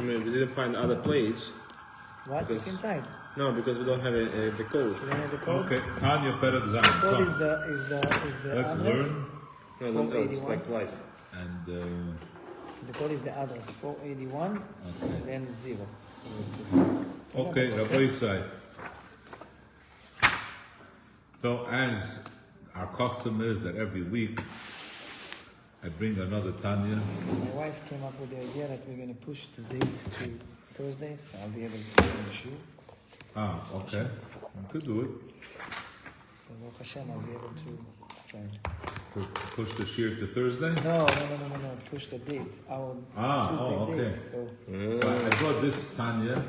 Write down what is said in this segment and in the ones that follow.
mean, we didn't find other place. What? Look inside. No, because we don't have the code. You don't have the code? Okay, Tanya Perek Zayin. The code Come. is the Let's address. learn. No, don't tell. It's like light. And The code is the address 481, okay. then 0. Okay, Rabbi Isai. So as our custom is that every week I bring another Tanya. My wife came up with the idea that we're going to push the dates to Thursdays, so I'll be able to do the shoe. Ah, okay. We could do it. So Baruch Hashem, I'll be able to try it. Push the shear to Thursday? No, push the date. Our Tuesday okay. date. So I brought this Tanya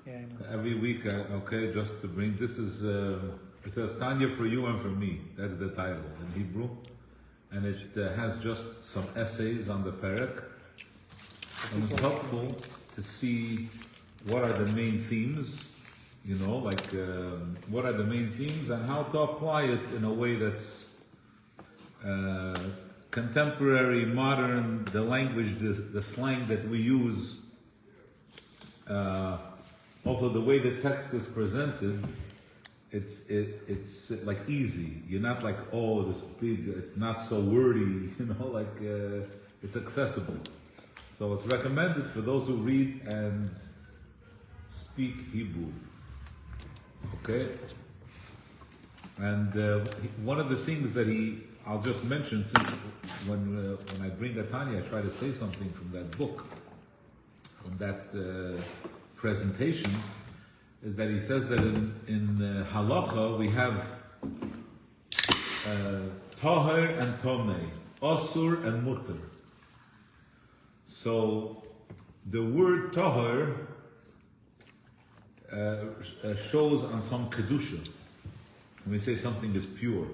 Yeah, I know. every week, okay, just to bring. This is, it says Tanya for you and for me. That's the title in Hebrew. And it has just some essays on the Perek. And it's helpful to see what are the main themes, you know, like what are the main themes and how to apply it in a way that's contemporary, modern, the language, the slang that we use, also the way the text is presented, it's like easy. You're not like, oh, this big, it's not so wordy, you know, like it's accessible. So it's recommended for those who read and speak Hebrew. Okay? And one of the things that I'll just mention, since when I bring a Tanya, I try to say something from that book, from that presentation, is that he says that in halacha we have tahor and tomei, osur and mutter. So the word tahor shows on some kedusha when we say something is pure.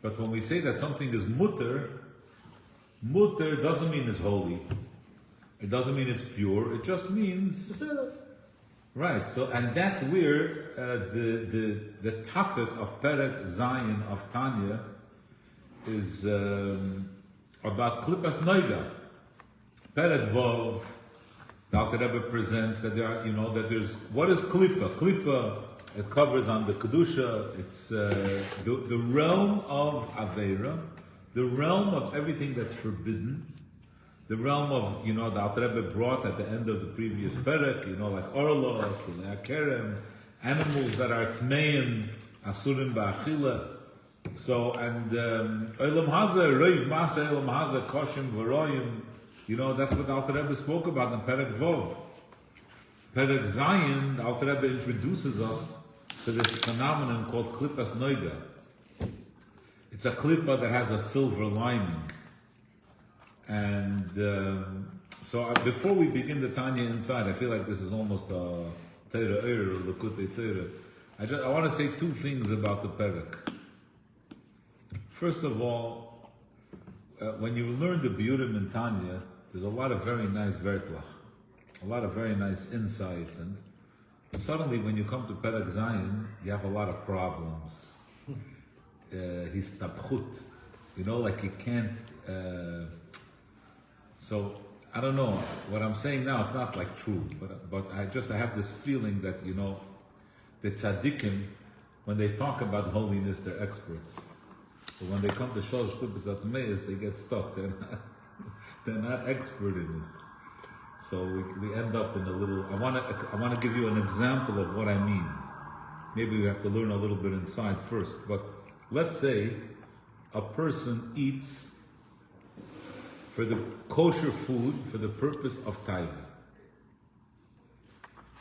But when we say that something is mutter doesn't mean it's holy. It doesn't mean it's pure. It just means right. So, and that's where the topic of Perek Zayin of Tanya is about Klippas Noiga. Perek Vov, the Alter Rebbe presents that there are, that there's what is Klippa? Klippa, it covers on the Kedusha. It's the realm of Aveira, the realm of everything that's forbidden. The realm of, the Alter Rebbe brought at the end of the previous Perek, like Orla, Kerem, animals that are Tmeim, Asurim Ba'achila. So, and Olam Hazeh, Reiv Masa Olam Hazeh, Koshim V'royim, that's what the Alter Rebbe spoke about in Perek Vov. Perek Zayin, the Alter Rebbe introduces us to this phenomenon called Klippas Noiga. It's a klippa that has a silver lining. And so before we begin the Tanya inside, I feel like this is almost a Teira or Lekutei Teira. I want to say two things about the Perek. First of all, when you learn the Biurim in Tanya, there's a lot of very nice vertlach, a lot of very nice insights, and suddenly when you come to Perek Zayin, you have a lot of problems. Histabchut, like you can't. So I don't know what I'm saying now. It's not like true, but I have this feeling that the tzaddikim, when they talk about holiness, they're experts. But when they come to Shalosh Klippas Atmeis, they get stuck. They're not expert in it. So we end up in a little. I want to give you an example of what I mean. Maybe we have to learn a little bit inside first. But let's say a person eats for the kosher food for the purpose of tithing.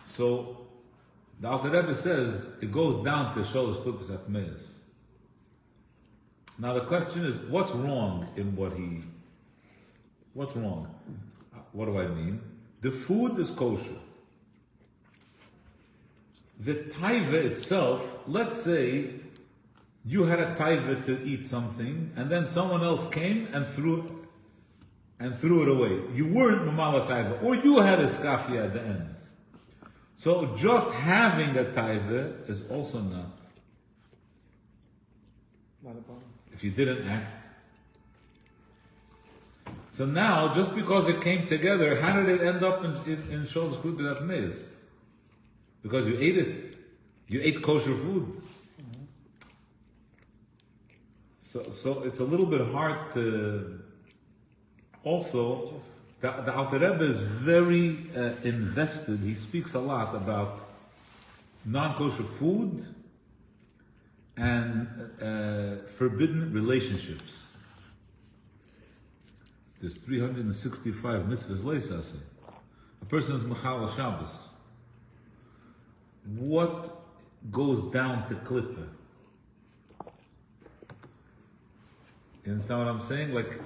So the Alter Rebbe says it goes down to Shalosh Klippas Atmeis. Now the question is, what's wrong in what's wrong? What do I mean? The food is kosher. The taiva itself, let's say you had a taiva to eat something, and then someone else came and threw it away. You weren't mamala taiva, or you had a skafia at the end. So just having a taiva is also not. If you didn't act. So now, just because it came together, how did it end up in Shos Klutat Mez? Because you ate it. You ate kosher food. So it's a little bit hard to. Also, the Alter Rebbe is very invested. He speaks a lot about non-kosher food and forbidden relationships. There's 365 mitzvahs leisase. A person is Mechal Shabbos. What goes down to Klippa? You understand what I'm saying? Like,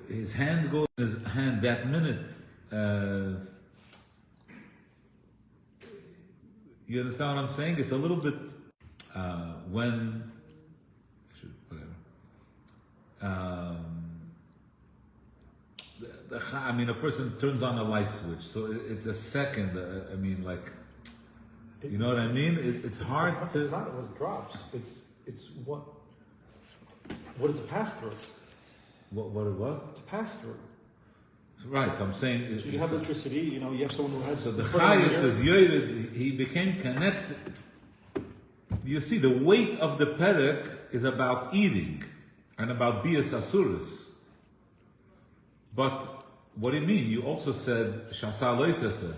his hand goes in his hand that minute. You understand what I'm saying? It's a little bit when I mean, a person turns on a light switch, so it's a second. I mean, like, you know what I mean? It's hard to. It's not it was drops. It's what is a pass through? What? It's a pass through. Right. So I'm saying. So you have electricity. You know, you have someone who has. So the Chayes is Yored. He became connected. You see, the weight of the perek is about eating and about bias asuris. But what do you mean? You also said shasa loisese.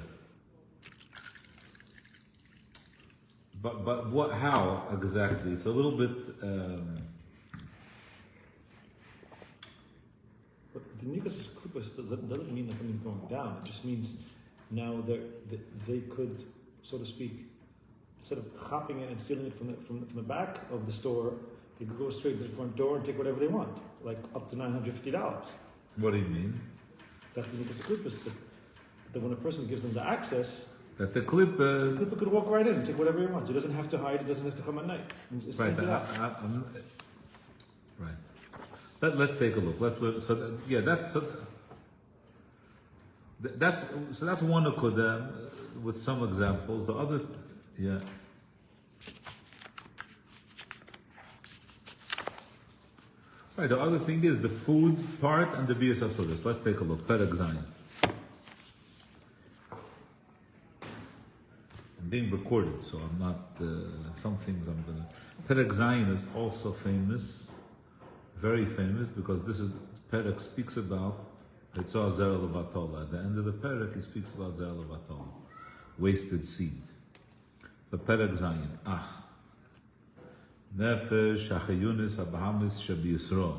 But what? How exactly? It's a little bit. But the Nikas Klippas doesn't mean that something's going down. It just means now they could, so to speak, instead of hopping it and stealing it from the back of the store, they could go straight to the front door and take whatever they want, like up to $950. What do you mean? That's the Nikas Klippas. That when a person gives them the access, That the clip. the Klippa could walk right in and take whatever he wants. He doesn't have to hide. He doesn't have to come at night. It's Right. take it out. Right. Let's take a look. Let's look. So that's one akoda with some examples. The other, yeah. Right. The other thing is the food part and the bias asodas. Let's take a look. Perek Zayin. I'm being recorded, so I'm not. Some things I'm gonna. Perek Zayin is also famous. Very famous because this is Perek speaks about Hitzah Zera Levatola. At the end of the Perek, he speaks about Zera Levatola, wasted seed. The Perek Zayin, Nefesh Achayunis Abahamis Shabi Yisrael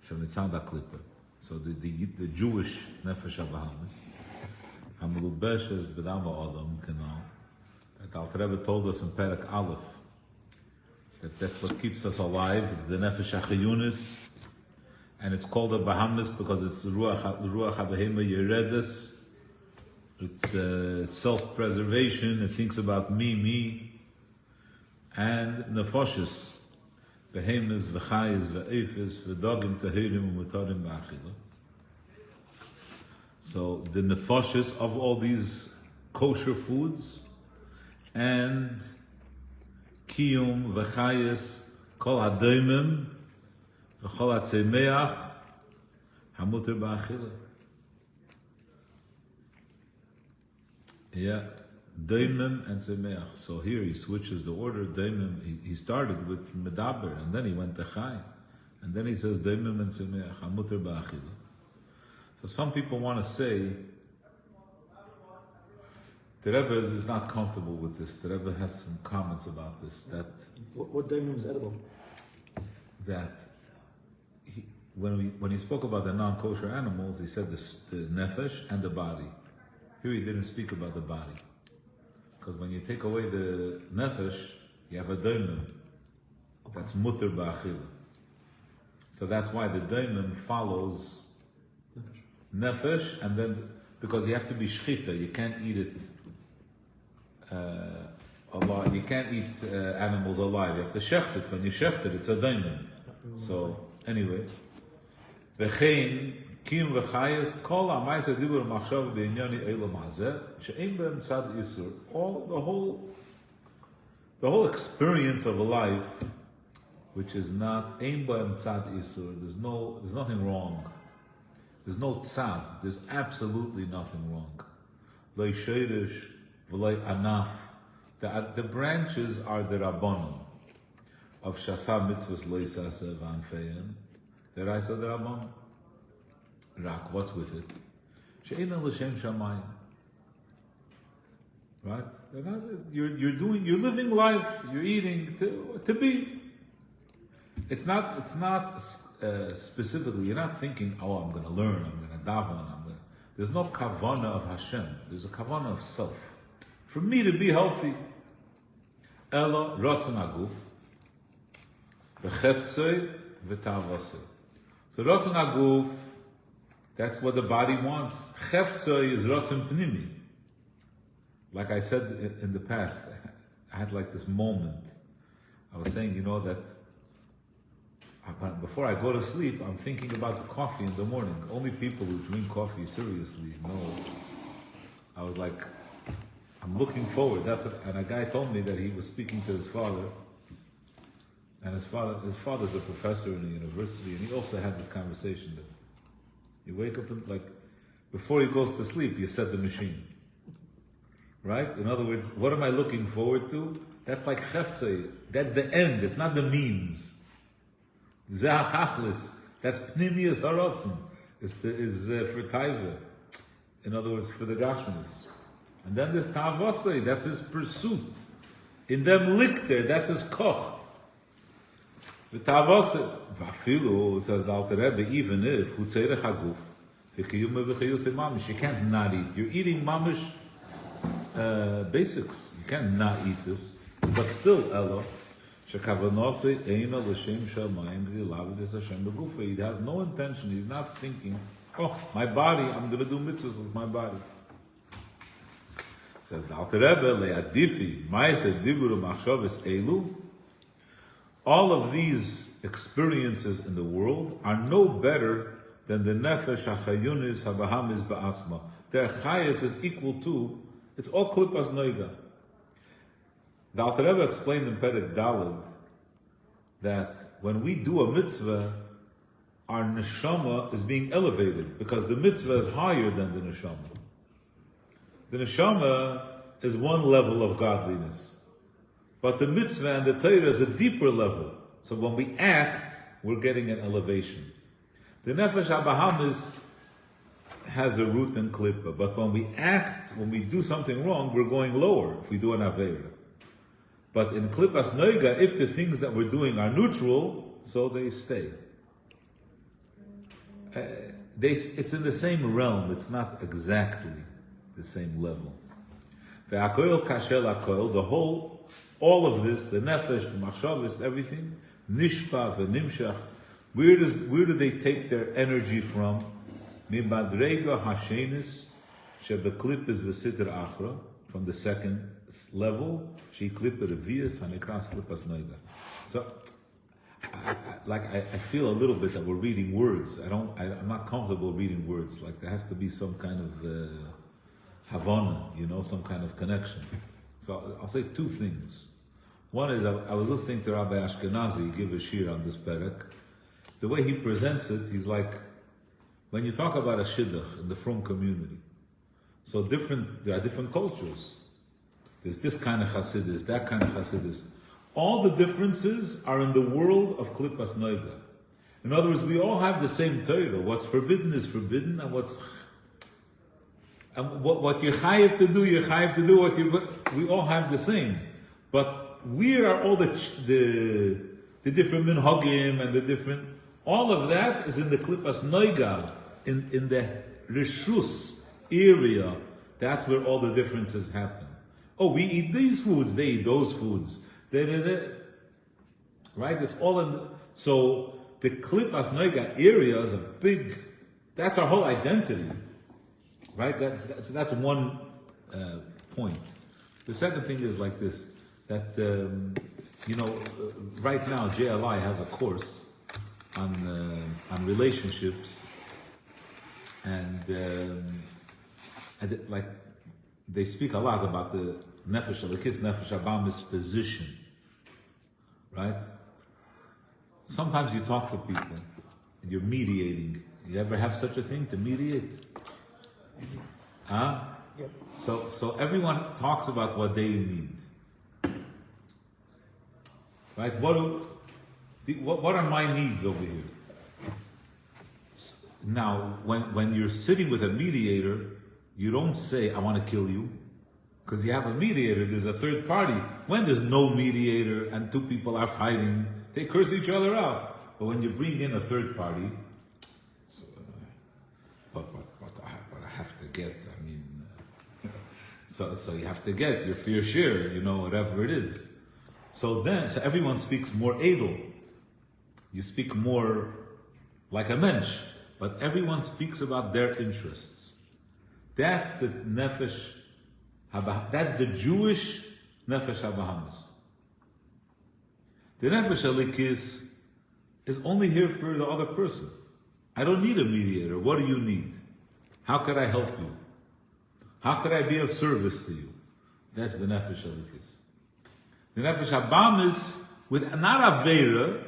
Shemitzad HaKlippa. So the Jewish Nefesh Abahamis Hamulubeshes B'dam Ha'adam Kanal. That Alter Rebbe told us in Perek Aleph. That's what keeps us alive. It's the Nefesh HaChayunis. And it's called a Bahamas because it's Ruach HaBehema Yeredes. It's self-preservation. It thinks about me. And Nefoshes. Behemas, V'chayas, V'efes, V'dogim, Tehirim, U'mutarim, V'achila. So the Nefoshes of all these kosher foods and Kiyum, V'chayas, Kol HaDoimim, V'chol HaTzemeach, Hamuter Ba'achila. Yeah, Doimim and Tzemeach. So here he switches the order. Doimim, he started with Medaber, and then he went to Chai. And then he says Doimim and Tzemeach, Hamuter Ba'achila. So some people want to say, the Rebbe is not comfortable with this. The Rebbe has some comments about this. That What daimim is edible? That when he spoke about the non-kosher animals, he said the nefesh and the body. Here he didn't speak about the body, because when you take away the nefesh, you have a daimim. That's mutter ba'achila. So that's why the daimim follows nefesh, and then because you have to be shchita, you can't eat it. Alive. You can't eat animals alive. You have to shecht it. When you shecht it, it's a daimon. So anyway, v'chein kiyum v'chayes kol ha'mayse dibur machshav b'inyan elam hazeh she'ein b'em tzad isur. The whole experience of a life which is not ein b'hem tzad isur. There's nothing wrong. There's no tzad. There's absolutely nothing wrong. Loi sheirish v'loi anaf. The branches are the rabbanon of shasa mitzvahs loi saseh v'anfeim. The raisa the rabbanon. Rak, what's with it? She'ein l'shem shamayim. Right? You're living life. You're eating to be. It's not specifically. You're not thinking, oh, I'm going to learn. I'm going to daven. There's no kavana of Hashem. There's a kavana of self. For me to be healthy, elo rotzen aguf, v'cheftzei v'tavasei. So rotzen aguf, that's what the body wants. Cheftzei is rotzen pnimi. Like I said in the past, I had like this moment. I was saying, that before I go to sleep, I'm thinking about the coffee in the morning. Only people who drink coffee seriously know. I was like, I'm looking forward. And a guy told me that he was speaking to his father, and his father's a professor in a university, and he also had this conversation that you wake up and before he goes to sleep, you set the machine. Right? In other words, what am I looking forward to? That's like cheftzei. That's the end. It's not the means. Zeh ha'tachlis. That's pnimius harotzen. Is for taiva. In other words, for the gashmis. And then there's tavasei. That's his pursuit. In them lichter. That's his koch. The tavasei. Vafilu, says the Alter Rebbe, even if hutzerech haguf v'kiyume v'chiyusei mamish. You can't not eat. You're eating mamish basics. You can't not eat this. But still, Elo, shekavanose eina l'shem shamayim v'yilavidis Hashem b'gufa. He has no intention. He's not thinking, oh, my body, I'm going to do mitzvahs with my body. Says the Alter Rebbe, le'adifi ma'aseh diburu machshavos elu. All of these experiences in the world are no better than the nefesh hachayunis habahamis ba'atzma. Their chayas is equal to. It's all klippas noiga. The Alter Rebbe explained in Perek Daled that when we do a mitzvah, our neshama is being elevated because the mitzvah is higher than the neshama. The neshama is one level of godliness, but the mitzvah and the Torah is a deeper level. So when we act, we're getting an elevation. The nefesh habahamis has a root in klippa, but when we act, when we do something wrong, we're going lower if we do an aveira. But in klippas noiga, if the things that we're doing are neutral, so they stay. It's in the same realm. It's not exactly the same level. The akoil kashel akoil, all of this, the nefesh, the machshavos, everything, nishpa v'nimshach. Where do they take their energy from? Mimadrega hashenis shebeklippes v'siter achra, from the second level, she klippe revius hanikras klippas noiga. So, I feel a little bit that we're reading words. I'm not comfortable reading words. Like there has to be some kind of havana, some kind of connection. So I'll say two things. One is I was listening to Rabbi Ashkenazi give a shir on this perek. The way he presents it, he's like, when you talk about a shidduch in the frum community, so there are different cultures. There's this kind of Hasidus, that kind of Hasidus. All the differences are in the world of Klippas Noiga. In other words, we all have the same Torah. What's forbidden is forbidden, and what you're chayiv to do, you're chayiv to do. We all have the same, but we are all the different minhagim and the different. All of that is in the Klippas Noiga, in the Rishus area. That's where all the differences happen. Oh, we eat these foods, they eat those foods. Right? It's all in. So the Klippas Noiga area is a big. That's our whole identity. Right? That's one point. The second thing is like this: that right now JLI has a course on relationships, and like they speak a lot about the nefesh, the kids nefesh abamis position, right? sometimes you talk to people and you're mediating. You ever have such a thing, to mediate? Huh? Yep. So everyone talks about what they need. Right? What are my needs over here? Now, when you're sitting with a mediator, you don't say, I want to kill you. Because you have a mediator, there's a third party. When there's no mediator and two people are fighting, they curse each other out. But when you bring in a third party, but I have to get, I mean, so you have to get your fair share, whatever it is. So everyone speaks more edel. You speak more like a mensch, but everyone speaks about their interests. That's the nefesh, that's the Jewish nefesh habahamis. The nefesh halikis is only here for the other person. I don't need a mediator. What do you need? How could I help you? How could I be of service to you? That's the nefesh halikis. The nefesh habahamis with not aveira,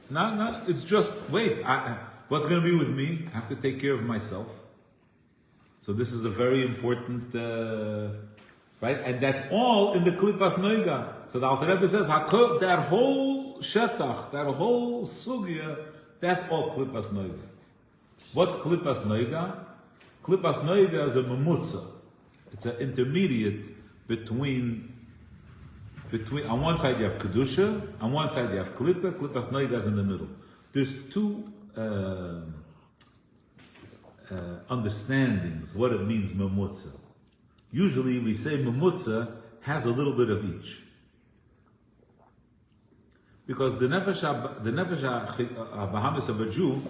not it's just wait. What's going to be with me? I have to take care of myself. So this is a very important, right? And that's all in the Klippas Noiga. So the Alter Rebbe says, that whole shetach, that whole sugya, that's all Klippas Noiga. What's Klippas Noiga? Klippas Noiga is a memutza. It's an intermediate between on one side you have Kedusha, on one side you have Klippa, Klippas Noiga is in the middle. There's two understandings what it means memutza. Usually we say memutza has a little bit of each. Because the nefesh habahamis of a Jew,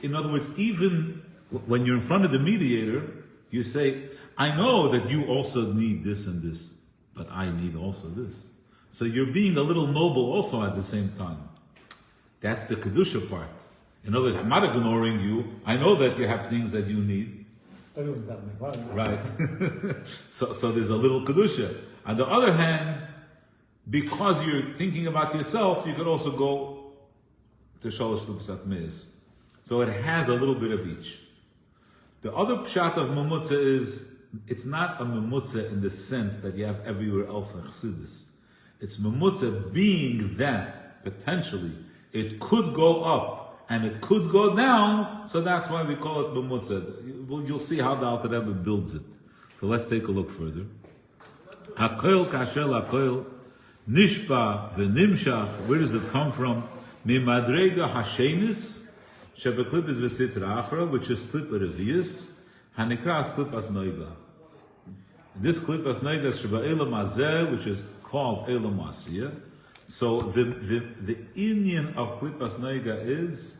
in other words, even when you're in front of the mediator, you say, I know that you also need this and this, but I need also this. So you're being a little noble also at the same time. That's the Kedusha part. In other words, I'm not ignoring you. I know that you have things that you need. Everyone's got to make money. Right. so there's a little Kedusha. On the other hand, because you're thinking about yourself, you could also go to Shalosh Lupas Atmeis. So it has a little bit of each. The other pshat of memutza is, it's not a memutza in the sense that you have everywhere else in Chassidus. It's memutza being that, potentially, it could go up and it could go down, so that's why we call it memutza. You'll see how the Alter Rebbe builds it. So let's take a look further. Hakoil kasher lakoil, nishpa v'nimshach, where does it come from? Mimadrega hashenis, shebeklippis v'sitra achra, which is klippa revius, hanikras klippas noiga. This klippas noiga is sheba elam azeh, which is called elam asiyah. So the inyan of klippas noiga is,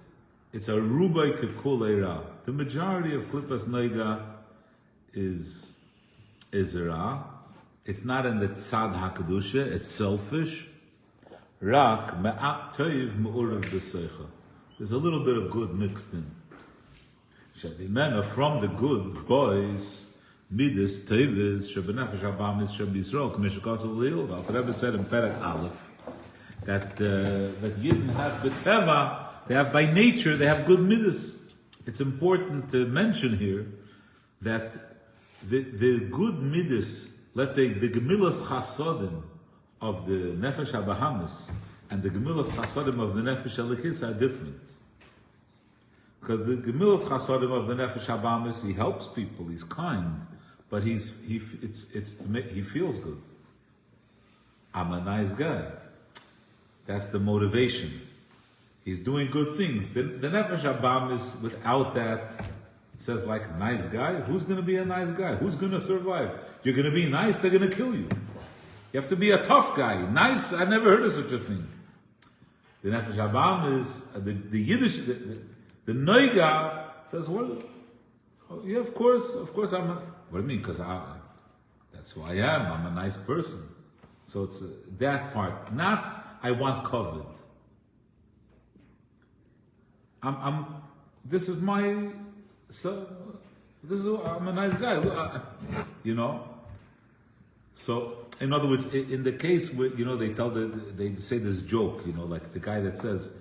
it's a rubai kekul era. The majority of klippas noiga is ra. It's not in the tzad hakadusha. It's selfish. Rak me'at toiv me'urav b'seicha. There's a little bit of good mixed in. Shabimena, from the good boys, midas tevis shabenefesh habahamis shabisrael k'meshakasav leil. The Rebbe said in Perek Aleph that Yidden have beteva. They have by nature, they have good midas. It's important to mention here that the good midas, let's say the gemilas chasodim of the nefesh habahamis and the gemilas chasodim of the nefesh halikis are different. Because the gemilas chasodim of the nefesh habahamis, he helps people, he's kind, but he feels good. I'm a nice guy. That's the motivation. He's doing good things. The nefesh habahamis, without that, says like, nice guy? Who's going to be a nice guy? Who's going to survive? You're going to be nice, they're going to kill you. You have to be a tough guy. Nice, I never heard of such a thing. The nefesh habahamis, the Yiddish, the noiga says, well, yeah, of course I'm what do you mean? Because that's who I am. I'm a nice person. So it's that part. Not, I want covet. This is my, I'm a nice guy, So, in other words, in the case where, they say this joke, like the guy that says,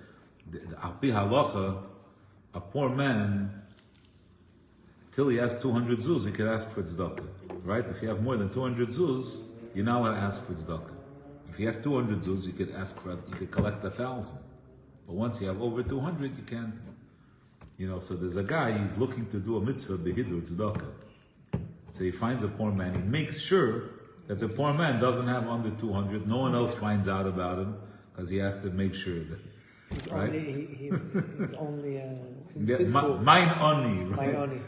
Al pi halacha, a poor man, till he has 200 zuz, he can ask for tzedakah, right? If you have more than 200 zuz, you're not allowed to ask for tzedakah. If you have 200 zuz, you could collect 1,000. But once you have over 200, you can't. So there's a guy, he's looking to do a mitzvah, behidur tzedakah. So he finds a poor man, he makes sure that the poor man doesn't have under 200, no one else finds out about him, because he has to make sure that, He's right? he's only Mine oni, right? mine only.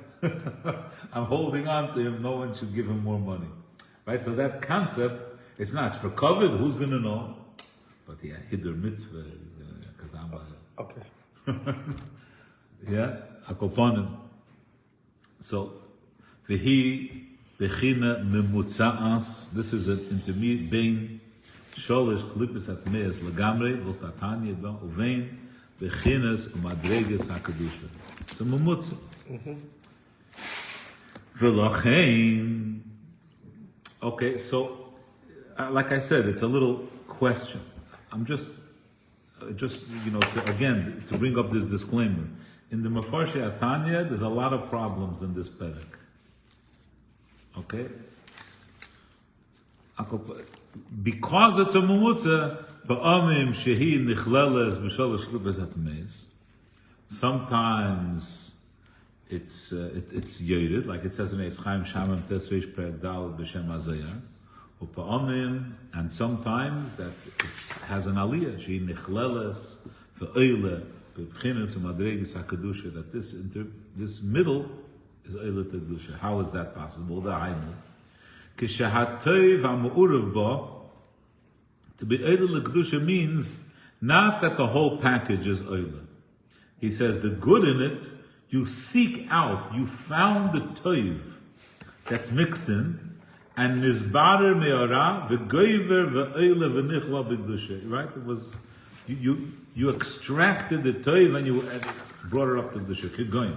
I'm holding on to him, no one should give him more money. Right? So that concept, it's not, it's for covered, who's going to know? But yeah, hidur mitzvah, because I'm a... Okay. Yeah, akoponim. So, the china memutzaas. This is an intermediate bein sholish klipis atmeis lagamre vos Tanya do uvein the chinas umadreges hakadusha. So memutza. V'lachein. Okay, so like I said, it's a little question. I'm just to bring up this disclaimer. In the Mefarshei Tanya, there's a lot of problems in this perek. Okay? Because it's a mumutza, ba'amim shehi nichleles b'sholosh klipos hatmeis. Sometimes it's yoded, like it says in Eitz Chaim Shamim Tesreish Perek Dal b'Shem Hazayar. Upa'amim, and sometimes that it has an aliyah, shehi nichleles v'oile b'bchinas u'madregis hakadusha, that this middle is oile kedusha. How is that possible? The Hainu. Kishahatov ha'mu'urav ba, to be oile kedusha means not that the whole package is oile. He says the good in it, you seek out, you found the toiv that's mixed in, and nizbarer me'ora v'goiver v'oile v'nichla b'kedusha. Right? It was you extracted the toiv and you brought it up to the kedusha. Keep going.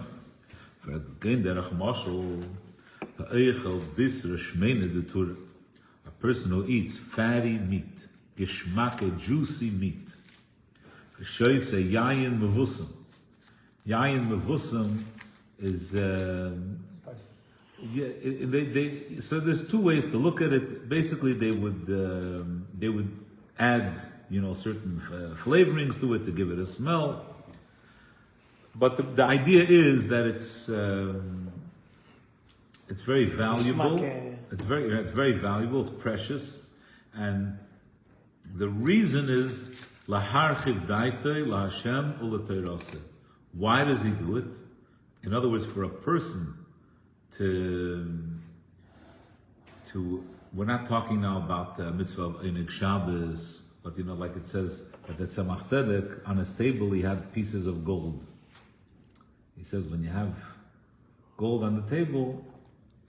A person who eats fatty meat, geschmacke, juicy meat. Yayin mevusam. Yayin mevusam is so there's two ways to look at it. Basically, they would add certain flavorings to it to give it a smell. But the idea is that it's very valuable. It's very valuable. It's precious, and the reason is laharchiv daitei laHashem u'leteiraseh. Why does he do it? In other words, for a person to we're not talking now about the mitzvah of Einig Shabbos, but like it says that the Tzemach Tzedek, on his table he had pieces of gold. He says when you have gold on the table,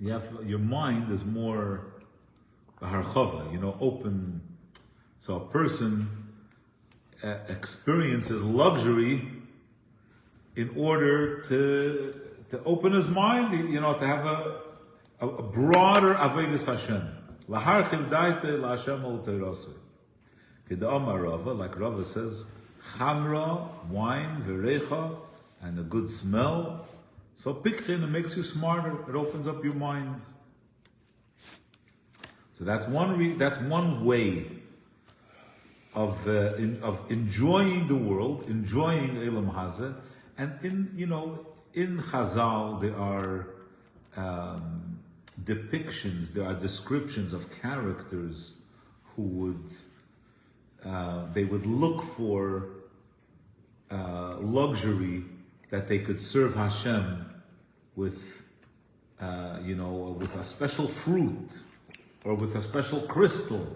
your mind is more harchava, open. So a person experiences luxury in order to open his mind, to have a broader avodas Hashem. Laharchiv daite laHashem ol teiraseh. Keda'amar Rava, like Rava says, chamra, wine, verecha, and a good smell. So pikchin, it makes you smarter. It opens up your mind. So that's one way of enjoying the world, enjoying Elam Hazeh. And in Chazal there are depictions, there are descriptions of characters who would look for luxury that they could serve Hashem with, with a special fruit or with a special crystal.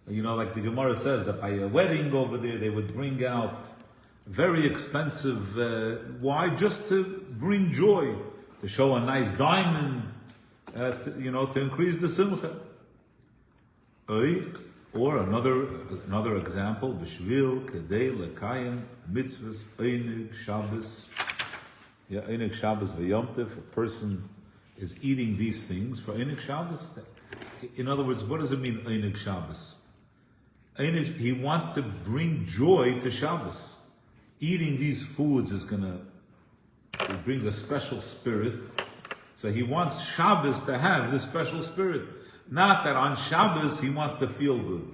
Like the Gemara says that by a wedding over there, they would bring out very expensive, why? Just to bring joy, to show a nice diamond, to increase the simcha. Or another example, b'shvil kedei lekayim mitzvahs einig Shabbos. Einig Shabbos v'yom tov. A person is eating these things for einig Shabbos. In other words, what does it mean einig Shabbos? He wants to bring joy to Shabbos. eating these foods it brings a special spirit. So he wants Shabbos to have this special spirit. Not that on Shabbos he wants to feel good,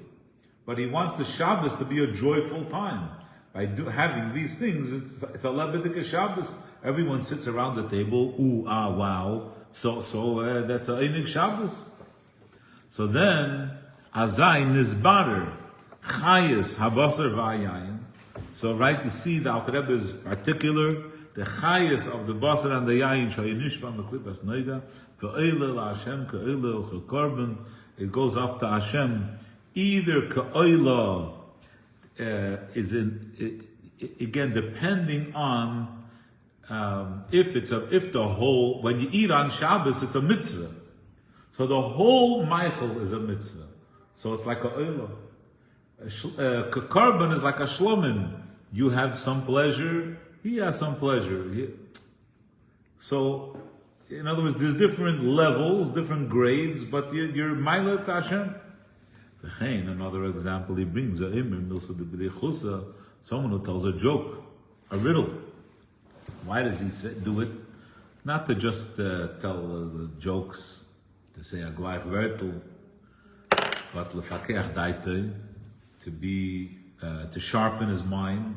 but he wants the Shabbos to be a joyful time. By having these things, it's a Lebedika Shabbos. Everyone sits around the table, ooh, ah, wow. So that's a Einig Shabbos. So then, Azai Nizbarer, Chayes, Habasar V'ayayin. So right, you see the Alter Rebbe is particular, the Chayes of the Basar and the Yayin, Shayinishva Meklipas Noida, Ve'ele La Hashem, Ke'ele U'Chekorban, it goes up to Hashem, either Ke'oila, again, depending on if the whole, when you eat on Shabbos, it's a mitzvah. So the whole Michael is a mitzvah. So it's like a oila. Karban is like a shlomin. You have some pleasure, he has some pleasure. So, in other words, there's different levels, different grades, but you're Mailet Hashem. Another example he brings, someone who tells a joke, a riddle. Why does he do it? Not to just tell jokes, to say a gleich wertel, but lefakech daite, to sharpen his mind,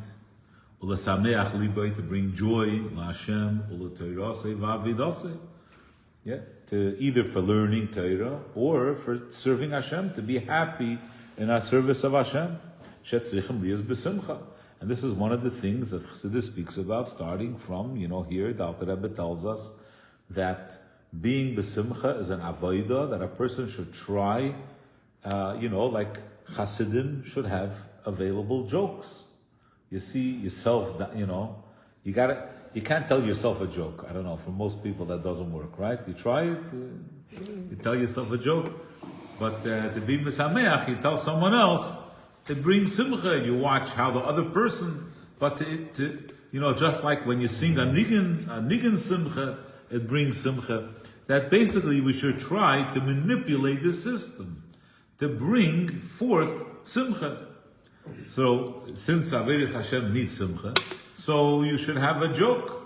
ulesameach libay, to bring joy, laHashem, uleteirase v'avidase. Yeah, to either for learning Torah or for serving Hashem, to be happy in our service of Hashem. Shetzrichem liyas b'simcha. And this is one of the things that Chassidus speaks about, starting from, here, the Alter Rebbe tells us that being b'simcha is an avodah, that a person should try, like Chassidim should have available jokes. You see yourself, you can't tell yourself a joke. I don't know, for most people that doesn't work, right? You try it, you tell yourself a joke, but to be mesameach, you tell someone else, it brings simcha. You watch how the other person, but just like when you sing a nigun simcha, it brings simcha. That basically we should try to manipulate the system to bring forth simcha. So since Averis Hashem needs simcha, so you should have a joke.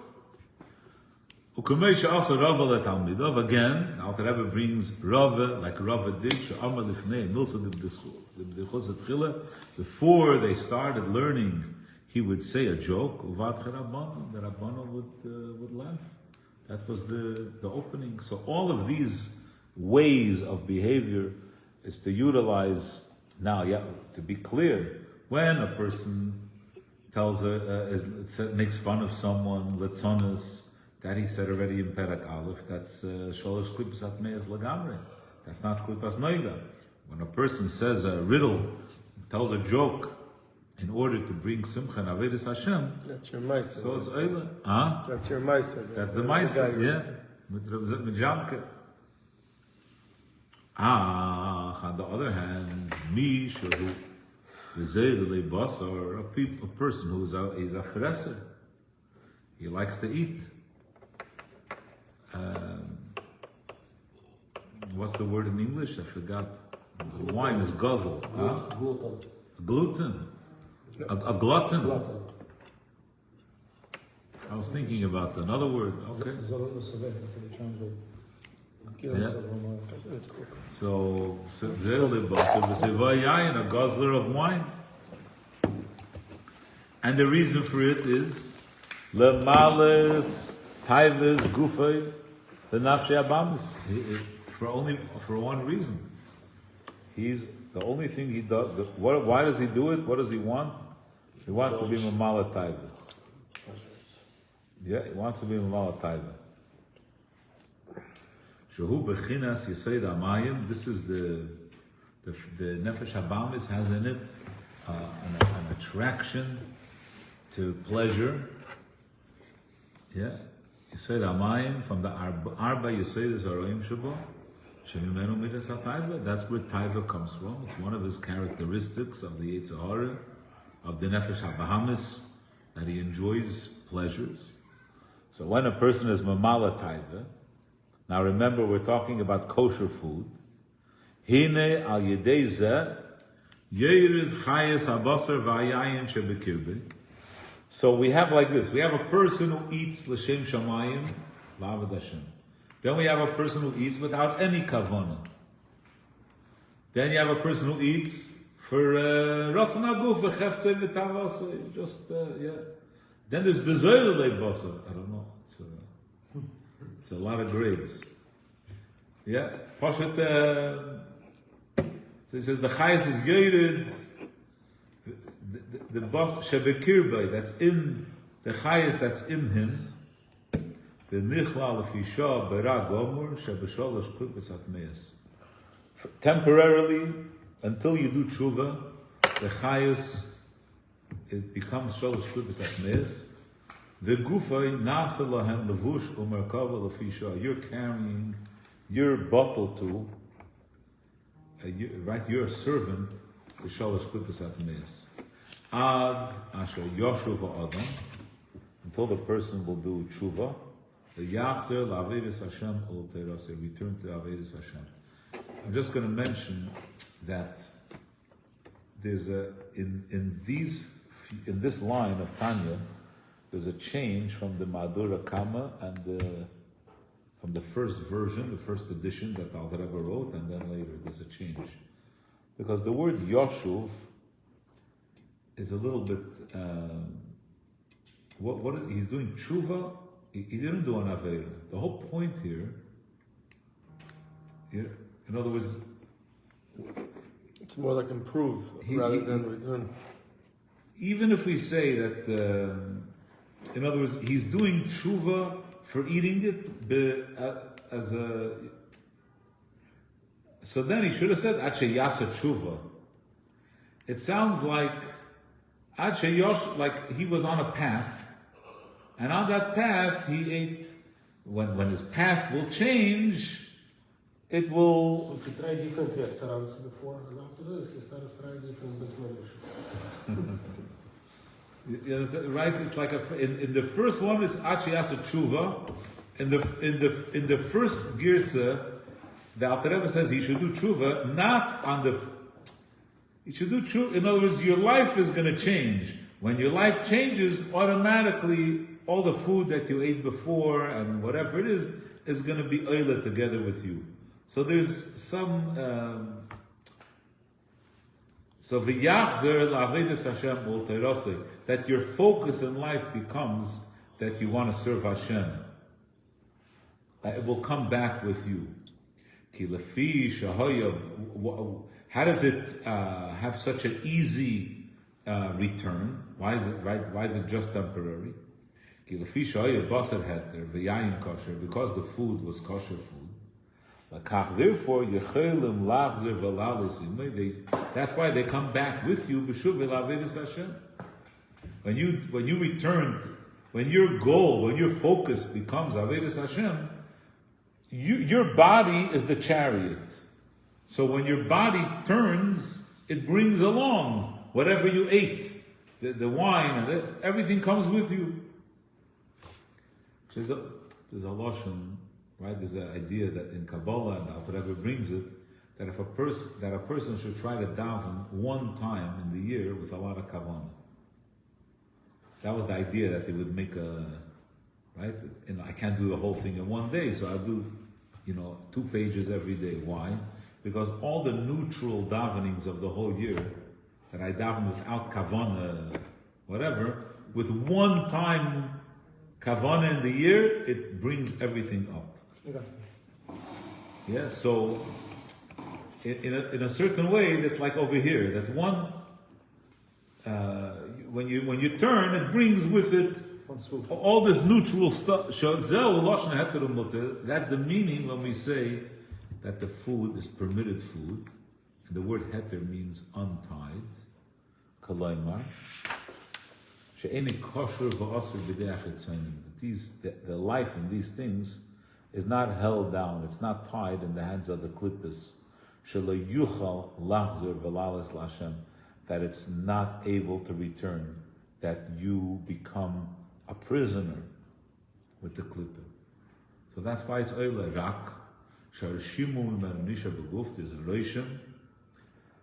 Ukumesha also Rava leTalmidav. Again, the Alter Rebbe brings Rava, like Rava did, She'amar lifnei Milsa d'B'dichos Atchila. Before they started learning, he would say a joke. Uvat Rabbanu, the Rabbanu would laugh. That was the opening. So all of these ways of behavior is to utilize. Now, to be clear, when a person makes fun of someone, letzonis, that he said already in Perak Aleph, that's Sholosh Klipas Atmeas Lagamre. That's not Klipas Noida. When a person says a riddle, tells a joke, in order to bring Simcha and Averis Hashem, that's your Maisa. So it's Eila. Huh? That's your Maisa. That's the Maisa, yeah. With Jamke. On the other hand, me, Shahu, or a person who is a freser. He likes to eat. What's the word in English? I forgot. Wine is guzzle. Huh? Gluten. A glutton. I was thinking about another word. Okay. Yeah. So a guzzler of wine. And the reason for it is Lemales Taivis Gufay the Nafshe Abamis. For one reason. He's the only thing he does. Why does he do it? What does he want? He wants to be Mamala Taiva. Yeah, he wants to be Mamala Taiva. Shahu Bechinas Yesod Amayim. This is the Nefesh Habamis has in it an attraction to pleasure. Yeah, Yesod Amayim from the Arba Yesod Zaroim Shabo. Shemimenu Midas HaTaiva. That's where Taiva comes from. It's one of his characteristics of the Yetzer Hara, of the Nefesh Habamis, that he enjoys pleasures. So when a person is Mamala Taiva, now remember, we're talking about kosher food. Hine al yedei zeh yerid chayes habasar v'ayayin shebekirbe. So we have like this. We have a person who eats l'shem shamayim, la'avad Hashem. Then we have a person who eats without any kavanah. Then you have a person who eats for ratzon haguf v'cheftzei v'tavasei. Just yeah. Then there's bezoil leibasa. I don't know. It's a lot of grades. Yeah. Pashat. So he says the chayes is yored. The bas shebekirbai, that's in the chayes that's in him. The nichla lefisha berag gomur shebesholosh klippus atmeis. Temporarily, until you do tshuva, the chayes it becomes sholosh klippus atmeis. The gufay nasa lahem levush umerkava lefisha. You're carrying your bottle to, right? You're a servant to sholosh klippus atmeis. Ad asher yoshuv adam, until the person will do tshuva, the yachzer la'avedis Hashem ol teiraseh, return to avedis Hashem. I'm just going to mention that there's in this line of Tanya, there's a change from the Madura Kama and from the first version, the first edition that Al Rebbe wrote, and then later there's a change, because the word yoshuv is a little bit. What he's doing tshuva. He didn't do an aveira. The whole point here, in other words, it's more like improve rather than return. Even if we say that, in other words, he's doing tshuva for eating it as a. So then he should have said Ache Yasa tshuva. It sounds like. Like he was on a path, and on that path he ate. When his path will change, it will. So he tried different restaurants before, and after this he started trying different business. Right? It's like in the first one is Achiyasa Tshuva. In the first girsa, the Alter Rebbe says he should do tshuva not on the. You should do tshuva. In other words, your life is going to change. When your life changes, automatically all the food that you ate before and whatever it is going to be oila together with you. So there's some. So v'yachzer la'avedus Hashem ol teiraseh, that your focus in life becomes that you want to serve Hashem. It will come back with you. Ki lefi shahaya. How does it have such an easy return? Why is it right? Why is it just temporary? Because the food was kosher food. Therefore, that's why they come back with you. When you return, when your goal, when your focus becomes Avedis Hashem, your body is the chariot. So when your body turns, it brings along whatever you ate, the wine, and everything comes with you. There's a lashon, right? There's an idea that in Kabbalah and whatever brings it, that a person should try to daven one time in the year with a lot of kavanah. That was the idea, that they would make right? And I can't do the whole thing in one day, so I'll do, 2 pages every day. Why? Because all the neutral davenings of the whole year, that I daven without kavanah, whatever, with one time kavanah in the year, it brings everything up. Yeah, so in a certain way, that's like over here, that one, when you turn, it brings with it all this neutral stuff. That's the meaning when we say that the food is permitted food. And the word heter means untied. Kalaymar. The life in these things is not held down, it's not tied in the hands of the klippus. That it's not able to return, that you become a prisoner with the klippah. So that's why it's oile rak. Sharishimu Manisha Beguf, there's a Roshim,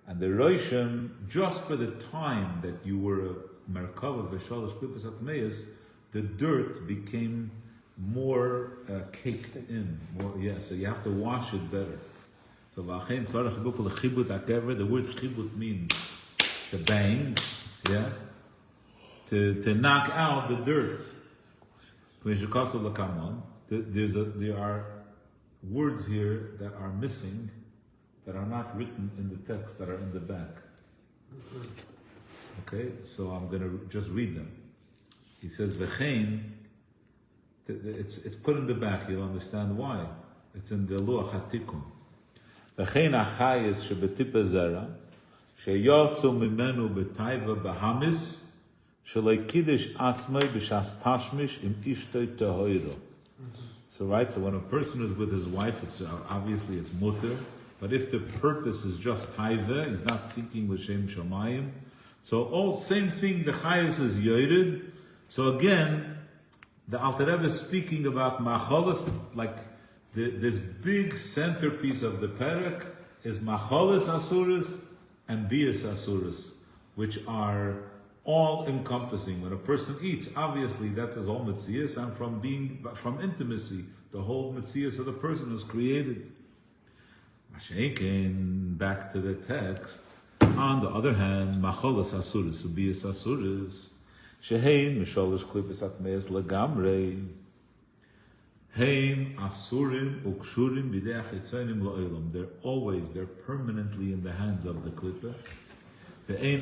and the Roshim, just for the time that you were Merkava v'shalosh klipas atmeis, the dirt became more caked in. So you have to wash it better. So the word chibut means to bang, to knock out the dirt. There are words here that are missing, that are not written in the text, that are in the back. Okay, so I'm going to just read them. He says, V'chein, it's put in the back, you'll understand why. It's in the Luach HaTikun. V'chein achayis shebetipa zera, sheyotzu mimenu betaiva bahamis, shelei kiddush atzmei b'shas tashmish im ishtoi tehoiro. So when a person is with his wife, it's obviously it's mutter. But if the purpose is just taiva, he's not thinking l'shem shamayim. So all same thing. The chayus is yored. So again, the Alter Rebbe is speaking about macholas, like this big centerpiece of the perek is macholas asuris and bias asuris, which are all encompassing. When a person eats, obviously that's his whole mitzias, and from intimacy, the whole mitzias of the person is created. Back to the text. On the other hand, macholas asuris, bias asuris, shehein misholish klipas atmeis legamrei, heim asurim ukshurim b'dei achitzonim la'olam. They're permanently in the hands of the klipa. They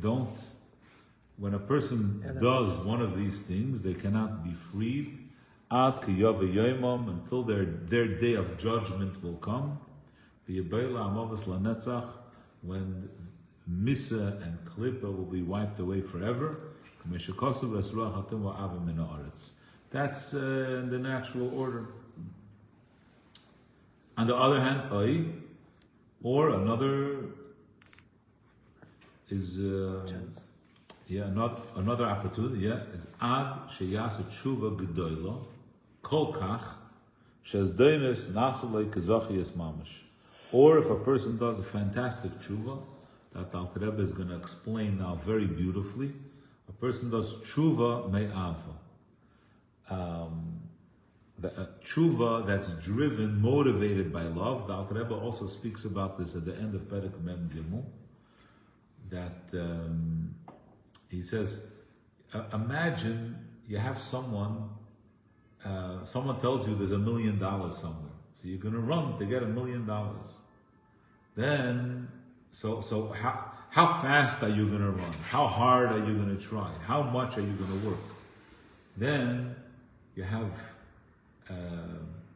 don't, when a person does one of these things, they cannot be freed ad ki yove yoimam, until their day of judgment will come. When Misa and Klippa will be wiped away forever. That's in the natural order. On the other hand, or another is another opportunity. Is ad sheyasa tshuva gedoyla kol kach shes doimes nasalei kazachias mamash. Or if a person does a fantastic tshuva, that Alter Rebbe is going to explain now very beautifully. A person does tshuva me'ava. The tshuva that's driven, motivated by love. The Alter Rebbe also speaks about this at the end of Perek Mem Gimel. That he says, imagine you have someone tells you there's $1 million somewhere. So you're going to run to get $1 million. Then, so how fast are you going to run? How hard are you going to try? How much are you going to work? Then you have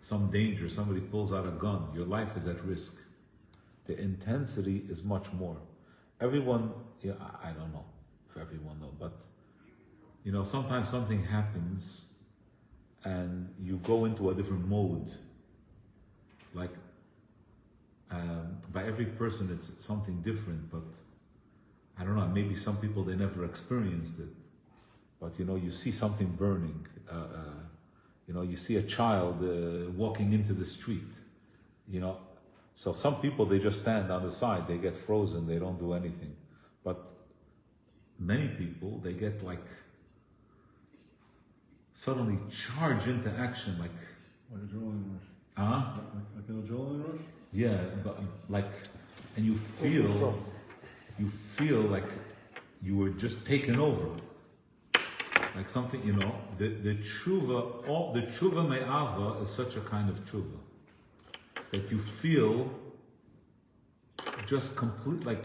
some danger. Somebody pulls out a gun. Your life is at risk. The intensity is much more. Everyone, I don't know if everyone knows, but sometimes something happens and you go into a different mode. Like, by every person it's something different, but I don't know, maybe some people, they never experienced it. But you see something burning, you see a child walking into the street, So some people, they just stand on the side, they get frozen, they don't do anything. But many people, they get suddenly charge into action, like an adrenaline rush. Like an adrenaline rush? Yeah, but and you feel like you were just taken over. Like something, the tshuva me'ava is such a kind of tshuva that you feel just complete, like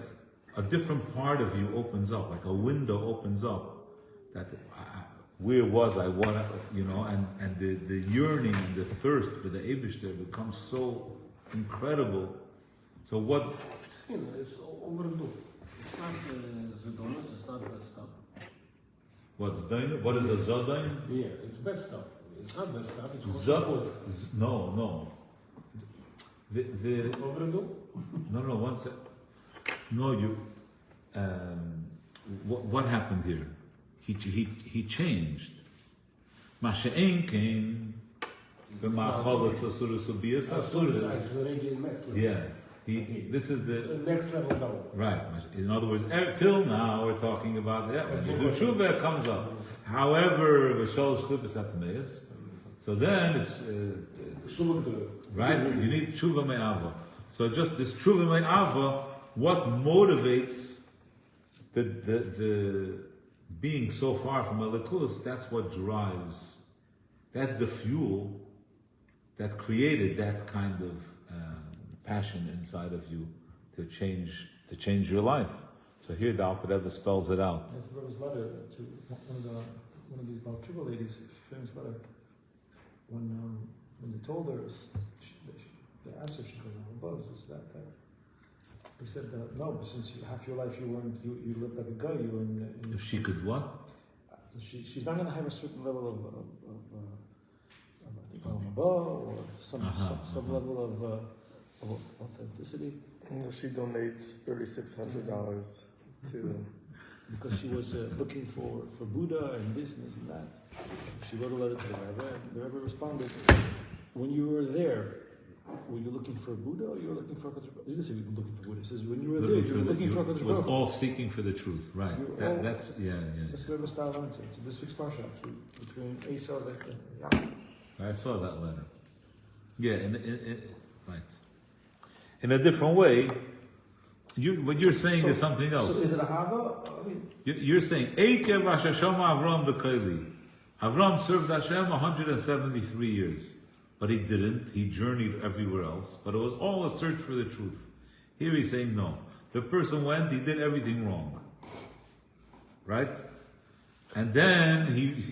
a different part of you opens up, like a window opens up, that where was I, what, and the yearning and the thirst for the Eibishter becomes so incredible. So what? It's overdue. It's not zidonis, it's not bad stuff. What's dain? What is a zadain? Yeah, it's bad stuff. It's not bad stuff. It's No. The overdue? No, one sec. No, you. What happened here? He changed. Masha'en came. The machalas asuras ubias asuras. It's already in mess. Yeah. This is the next level down. right. In other words, till now we're talking about when you do tshuva, it comes up. However, v'shol shlipas atmeis. So then it's right. You need tshuva me'ava. So just this tshuva me'ava, what motivates the being so far from Elikus? That's what drives. That's the fuel that created that kind of passion inside of you to change your life. So here the Alter Rebbe spells it out. That's the Rebbe's letter to one of these Baal Tshuva ladies, famous letter. When they told her, they asked her, she goes, "Oh, is that?" He said, "No, since half your life you lived like a guy. You were in." If she could what? She's not going to have a certain level of I think or some level of authenticity. She donates $3,600 to. Because she was looking for Buddha and this and that. She wrote a letter to the Rebbe, and the Rebbe responded, "When you were there, were you looking for Buddha or you were looking for Kodesh Baruch Hu?" He didn't say you were looking for Buddha. He says, "When you were there, you were looking for Kodesh Baruch Hu." Was all seeking for the truth, right? That's yeah. That's the Rebbe's style answer. So this week's parsha actually between Esau and Yaakov. I saw that letter. Yeah, right. In a different way, what you're saying is something else. So is it a hava? I mean, You're saying Eikev Rosh Hashanah Avram b'Koili. Avram served Hashem 173 years, but he didn't. He journeyed everywhere else, but it was all a search for the truth. Here he's saying no. The person went. He did everything wrong, right? And then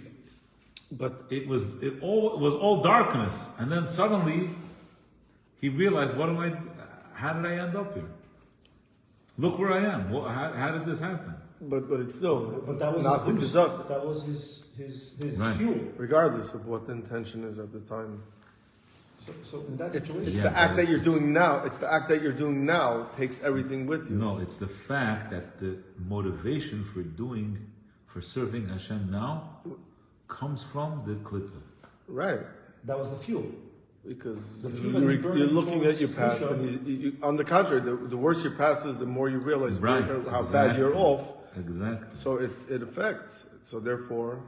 but it was all darkness, and then suddenly he realized, how did I end up here? Look where I am. How did this happen? But it's still. but that was Nasik his is up. That was his Right. fuel. Regardless of what the intention is at the time. So in that It's situation, the act that you're doing now. It's the act that you're doing now takes everything with you. No, it's the fact that the motivation for serving Hashem now comes from the klippah. Right. that was the fuel. Because The fuel that is burning you're looking towards at your past, Kedusha. and you, on the contrary, the worse your past is, the more you realize Right, how bad you're exactly. off. Exactly. So it affects. So therefore,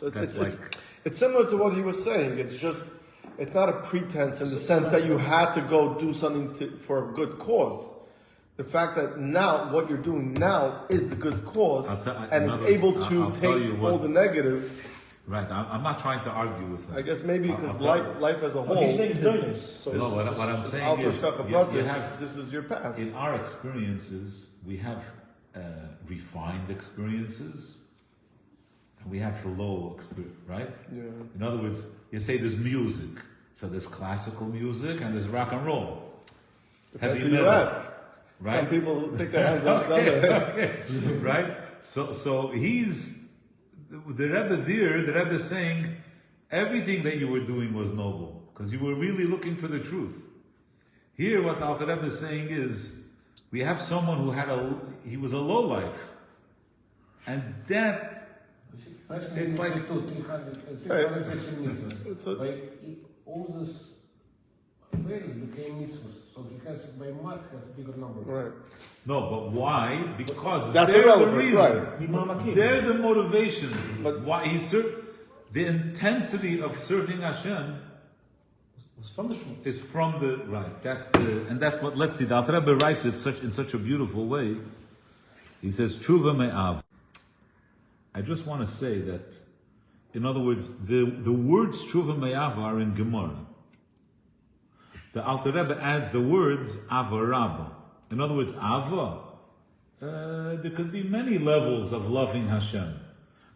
That's it's similar to what he was saying. It's not a pretense in the sense that you had to go do something for a good cause. The fact that now what you're doing now is the good cause, and it's able to take all the negative. Right. I'm not trying to argue with him. I guess maybe because life as a whole. He's saying it's goodness. So No, what I'm saying Also, is, you have, this is your path. in our experiences, we have refined experiences, and we have low experience, right? Yeah. In other words, you say there's music, so there's classical music and there's rock and roll. Depends Heavy who you metal, ask. right? Some people pick their hands up. Okay, right? So he's the Rebbe there. The Rebbe is saying everything that you were doing was noble because you were really looking for the truth. Here, what the Alter Rebbe is saying is, we have someone who he was a low life, and that it's like 613 mitzvahs. It's a- By all these various became mitzvahs. So he has, by math, has a bigger number. Right. no, but why? Because That's they're the irrelevant, reason. right. They're the motivation. But- Why the intensity of serving Hashem was from the Shmuz. is from the right. That's what. Let's see. The Alter Rebbe writes it in such a beautiful way. He says, "Tshuva me'av." I just want to say that, in other words, the words "tshuva me'av" are in Gemara. The Alter Rebbe adds the words "avarabba." In other words, ava. There could be many levels of loving Hashem.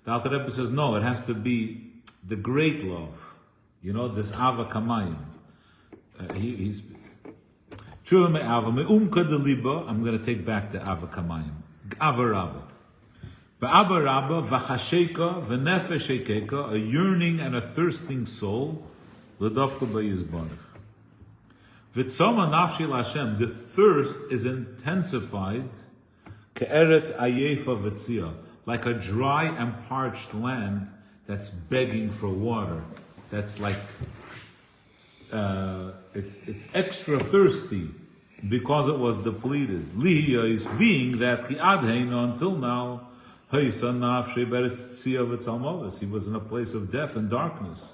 The Alter Rebbe says, no, it has to be the great love. You know, this ava kamayim. He's Tshuva me'ava me'umka de liba. I'm going to take back the ava kamayim. Ava rabba. Ba'aba rabba v'chasheka v'nefesh ekeka, a yearning and a thirsting soul. L'davka b'yizbarach. V'tzoma nafshi l'Hashem. The thirst is intensified. Ke'eretz ayefa v'tzia. Like a dry and parched land that's begging for water. That's like, it's extra thirsty. because it was depleted. Lihiyos, being that until now, he was in a place of death and darkness,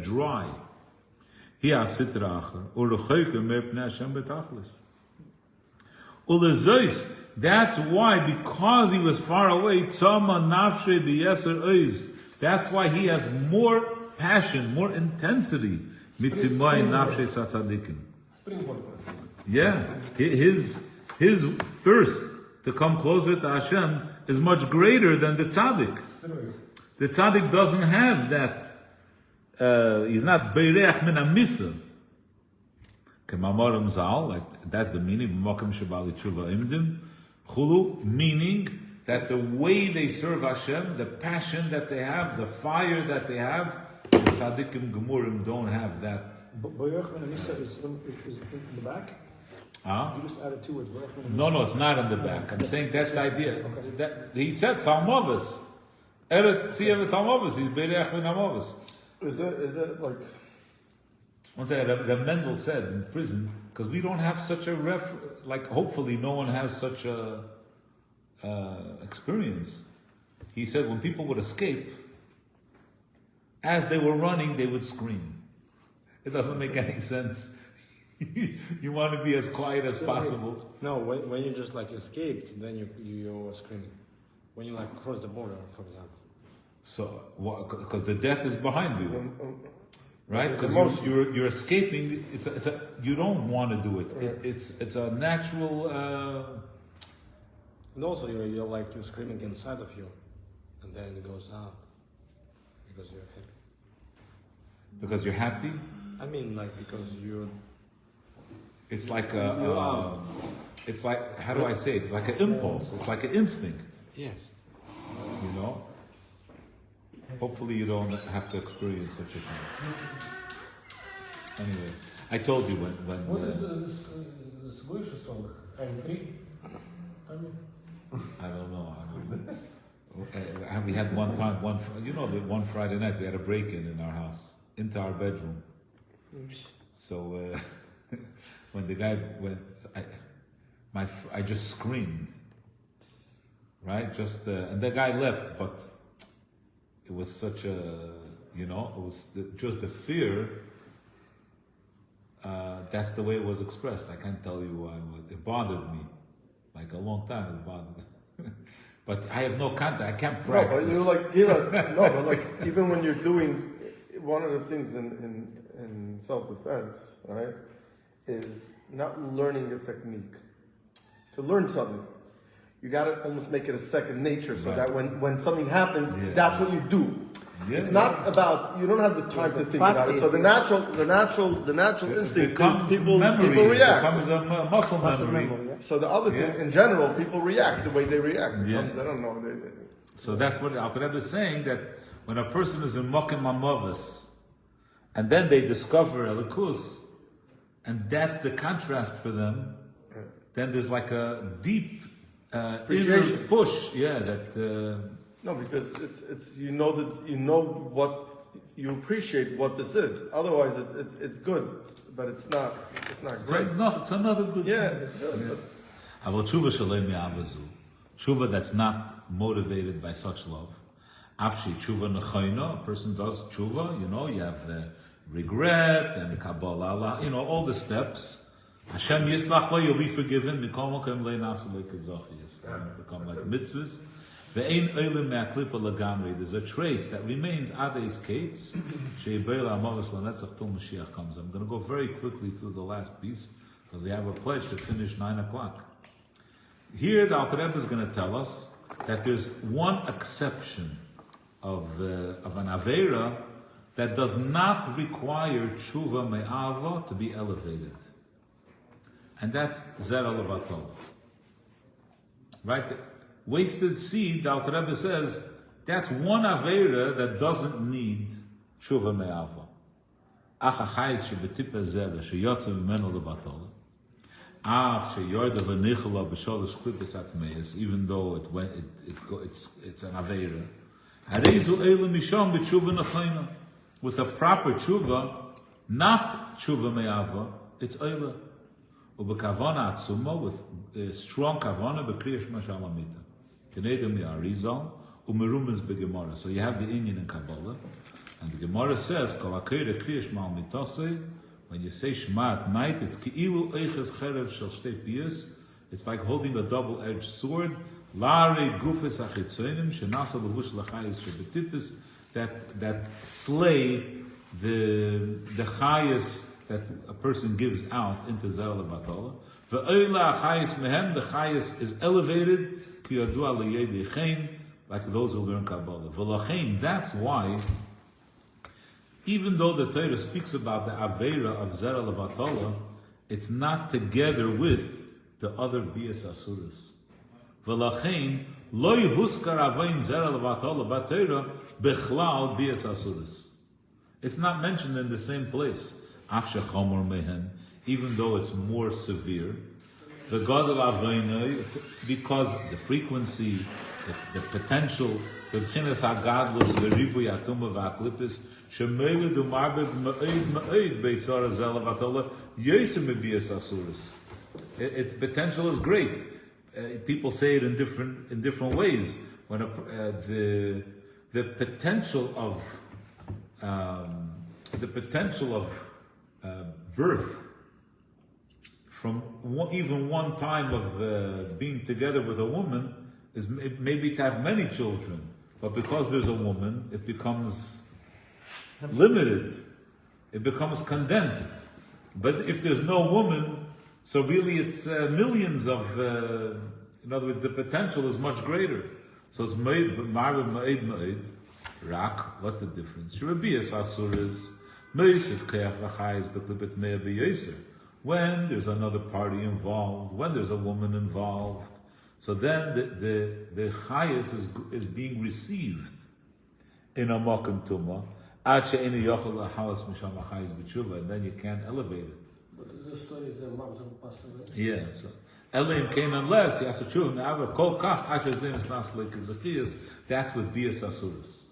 dry. That's why, because he was far away, that's why he has more passion, more intensity. Yeah, his thirst to come closer to Hashem is much greater than the tzaddik. The tzaddik doesn't have that. He's not beirech min amisa. Kemamorim zal, like that's the meaning. B'makom shebali tshuva imdim chulu, meaning that the way they serve Hashem, the passion that they have, the fire that they have, the tzaddikim gemurim don't have that. Beirech min amisa is in the back. You just added 2 words. No, it's not in the back. I'm saying that's the idea. Okay. That, he said Salmovus. Eretz Tziyav Salmovus. He's Beirech min Amovus. Is it like? One second, the Mendel said in prison, because we don't have such a hopefully no one has such a experience. He said when people would escape, as they were running, they would scream. It doesn't make any sense. You want to be as quiet as possible. No, when you just like escaped, then you're screaming. When you like cross the border, for example. So, because the death is behind you, right? Because you're escaping. You don't want to do it. It's a natural. And also you're screaming inside of you, and then it goes out because you're happy. Because you're happy. I mean, because you're. It's like it's like, how do I say it? It's like an impulse. It's like an instinct. Yes. You know. Hopefully you don't have to experience such a thing. Anyway, I told you when. What is this Goyish song? I'm free. I don't know. We had one time, one Friday night we had a break-in in our house, into our bedroom. So when the guy went, I just screamed, right? And the guy left, but it was such a, it was just the fear. That's the way it was expressed. I can't tell you why. It bothered me, like a long time. It bothered me. But I have no contact. I can't practice. No, but even when you're doing one of the things in self-defense, right, is not learning the technique. To learn something, you got to almost make it a second nature, so that when something happens, that's what you do. Yeah, it's not about, you don't have the time to think about it. So the natural instinct is people react. It becomes a muscle memory. So the other thing, in general, people react the way they react. They don't know. So that's what Al Rebbe is saying, that when a person is in Mokim Amovas, and then they discover Elikus, and that's the contrast for them, then there's like a deep inner push. No, because it's you what you appreciate what this is. Otherwise, it's good, but it's not great. It's another good thing. It's good. But tshuva that's not motivated by such love. Afshi tshuva nechayna, a person does tshuva. You have regret and kabbalah. All the steps. Hashem yislach lo, you'll be forgiven. Mikol mokem le'nasu le'kazachi. Become like mitzvahs. There's a trace that remains Ades Kates. I'm going to go very quickly through the last piece because we have a pledge to finish 9:00. Here the Alter Rebbe is going to tell us that there's one exception of an Aveira that does not require Tshuva Me'ava to be elevated. And that's Zera Levatol. Right? Wasted seed, the Alter Rebbe says, that's one Aveira that doesn't need Tshuva Me'ava. Achachayis shebetipa zeh sheyotze v'meno levatol. Ach sheyorda v'nichala b'sholosh klippus atmeis, even though it's an Aveira. Hareizu eile misham b'tshuva nechayna. With a proper tshuva, not Tshuva Me'ava, it's eile. ubekavana atzuma, with strong kavana, bekriya shema shalamita. Kenedem yarizal, umerumas begemara. So you have the Indian in Kabbalah, and the Gemara says, kol akeda kriya shema mitase. When you say Shema at night, it's ki'ilu eiches cherev shel shtei piyas. It's like holding a double-edged sword. Lare gufes achitzonim shenasa levush lachayis shebetipis, that slay the chayis that a person gives out into zel lebatala. Ve'oila chayis mehem, the chayis is elevated kiyadua leyedichein, like those who learn Kabbalah. V'lachein, that's why. Even though the Torah speaks about the Aveira of Zera Levatala, it's not together with the other Bias Asuras. V'lachein, lo yuhuskar Avein Zera Levatala B'Torah Bechlal Bias Asuras. It's not mentioned in the same place. Af shechomor mehen, even though it's more severe. The God of Aveina, because the frequency, the potential, the B'chinas HaGadlus, the Ribu Yatuma V'Aklipis, Shemele du marbet me'ed beitzara zel levatala yesem mebias asuris. Its potential is great. People say it in different ways. When the potential of birth from even one time of being together with a woman is maybe to have many children, but because there's a woman, it becomes limited. It becomes condensed. But if there's no woman, so really it's millions of. In other words, the potential is much greater. So it's ma'id. Rak. What's the difference? Shirabias asuras. When there's another party involved, when there's a woman involved, so then the chayas is being received in a makom tumah. And then you can't elevate it. But the story is that moms will pass away. Yeah, so Elim came unless he has to true now kol kach asher zeh misnas lekizachias. That's with bias asuras.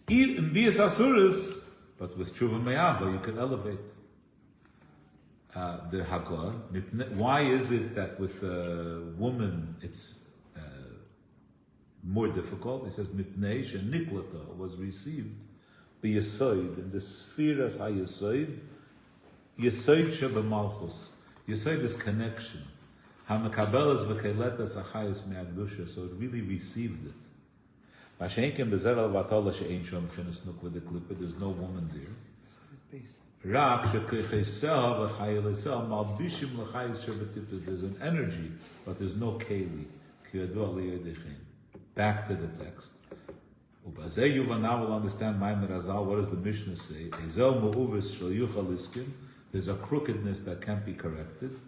In bias asuras, but with tshuva me'ava you can elevate the hagah. Why is it that with a woman it's more difficult? It says mipnei sheniklata was received b'yesoid in the sphere as hayesoid yesoid shebemalchus. Yesoid is connection. Hamakabelas v'keiletas achayos me'agdusha. So it really received it. Mashenkem bezeral v'atola she'ein shom chenes nukla de klipa. There's no woman there. Rak she'keichesel v'chayelesel malbishim l'chayos shebetipis. There's an energy, but there's no keli. Kiyadu aliyedechem. Back to the text. Ubazeh Yuva now will understand Maimer Azal. What does the Mishnah say? Ezel mu'uvis shel yuchal iskim. There's a crookedness that can't be corrected.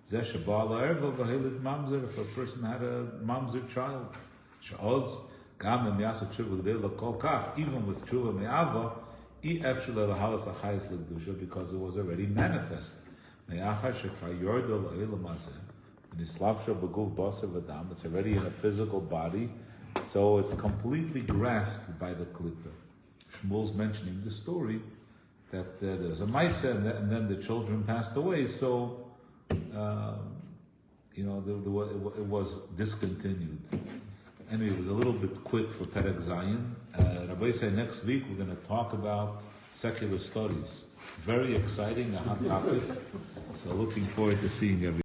Zeh shebal ha'erva v'helit mamzer. If a person had a mamzer child, she'oz gam em yasa tshuva l'dei l'kol kach. Even with tshuva me'ava, ef shel l'halas achayis l'kedusha, because it was already manifest. Me'achar shekra yordo l'olam hazeh. It's already in a physical body, so it's completely grasped by the klippa. Shmuel's mentioning the story that there's a maisa and then the children passed away, so it was discontinued. Anyway, it was a little bit quick for Perek Zayin. Rabbi said next week we're going to talk about secular studies. Very exciting, a hot topic. So looking forward to seeing everyone.